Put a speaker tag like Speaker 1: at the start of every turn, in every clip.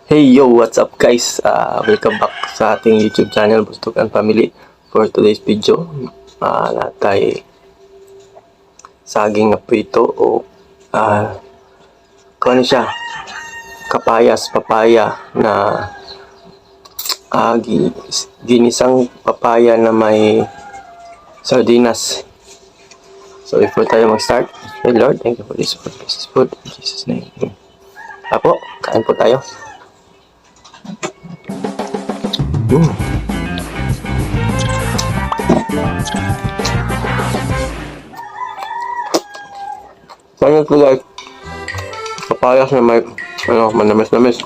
Speaker 1: Hey yo, what's up guys? Welcome back sa ating YouTube channel, Bustok and Family. For today's video, lahat tayo saging na prito o kung ano siya, papaya na ginisang papaya na may sardinas. So before tayo mag-start, hey Lord, thank you for this food. In Jesus' name. Apo, kain po tayo. Kaya ito guys, papayas na may manamis-namis.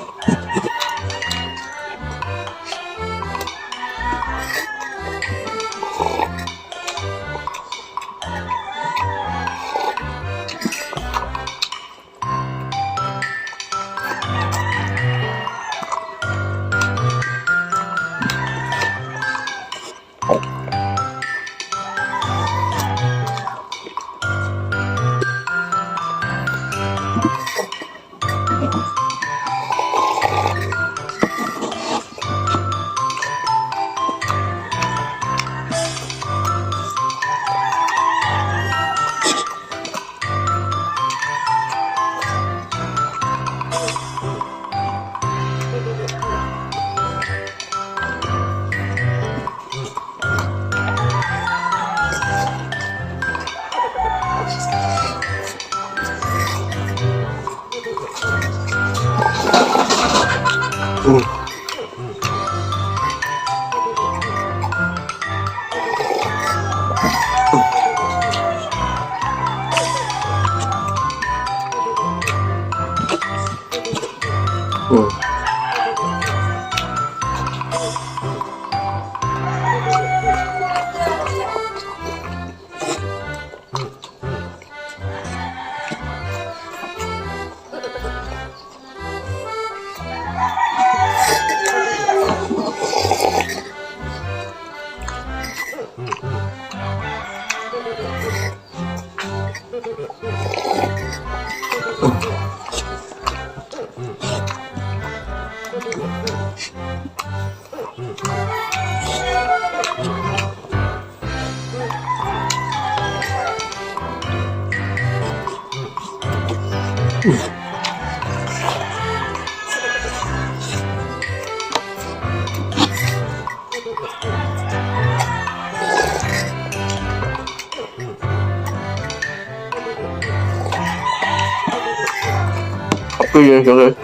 Speaker 1: Apa yang guys?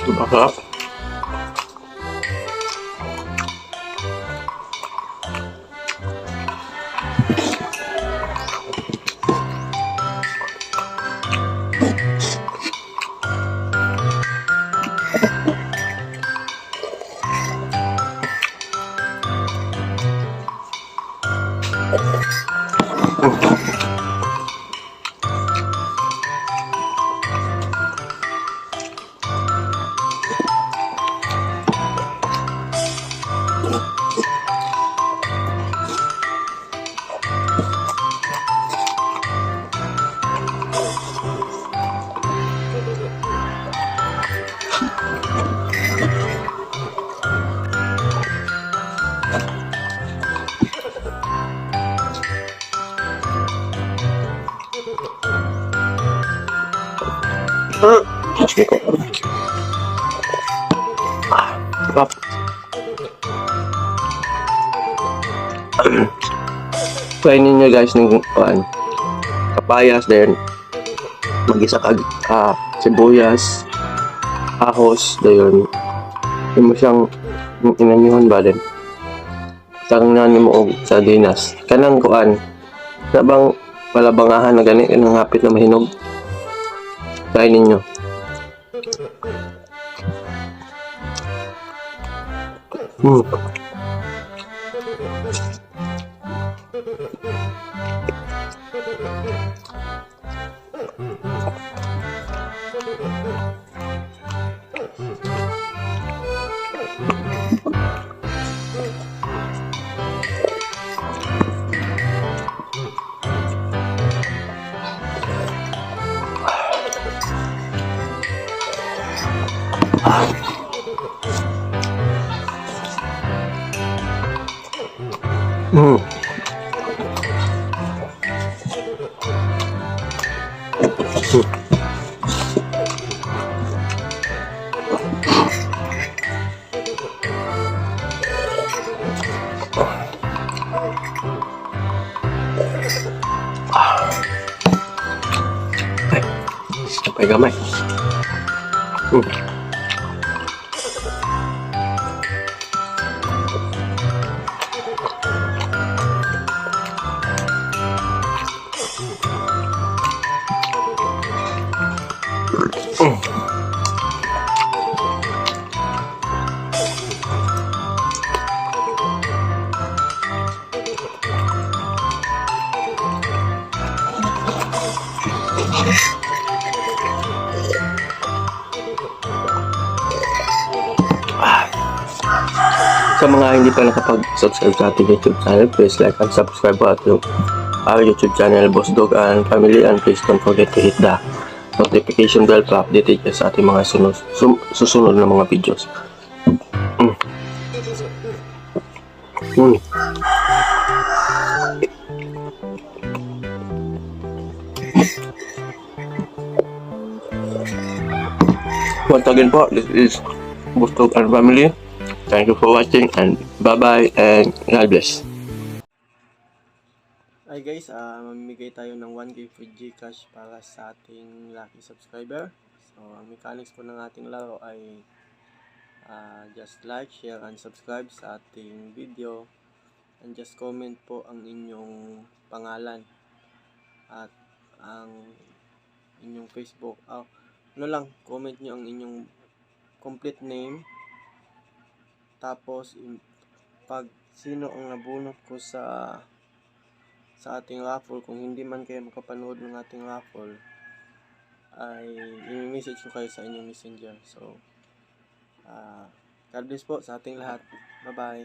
Speaker 1: Masarap. Sarap. Try ninyo guys ng kapayas din. Mag-isa ka sibuyas, ahos, dayon. Yung mo siyang inanyuhan ba din. Tangnan mo og sardinas. Kanang kuan. Sabang palabangahan na gani kanang hapit na mahinog. Try ninyo. Sampai gamay. Sa mga hindi pa nakapag-subscribe sa ating YouTube channel, please like and subscribe po at our YouTube channel, Boss Dog and Family, and please don't forget to hit the notification bell para updated kayo sa ating mga susunod na mga videos. Once again po, this is Boss Dog and Family. Thank you for watching and bye-bye and God bless. Hi guys, mamimigay tayo ng 1K free Gcash para sa ating lucky subscriber. So, ang mechanics po ng ating laro ay just like, share, and subscribe sa ating video. And just comment po ang inyong pangalan at ang inyong Facebook. Comment nyo ang inyong complete name. Tapos, pag sino ang nabunot ko sa ating raffle, kung hindi man kayo makapanood ng ating raffle, ay i-message ko kayo sa inyong messenger. So, God bless po sa ating lahat. Bye-bye.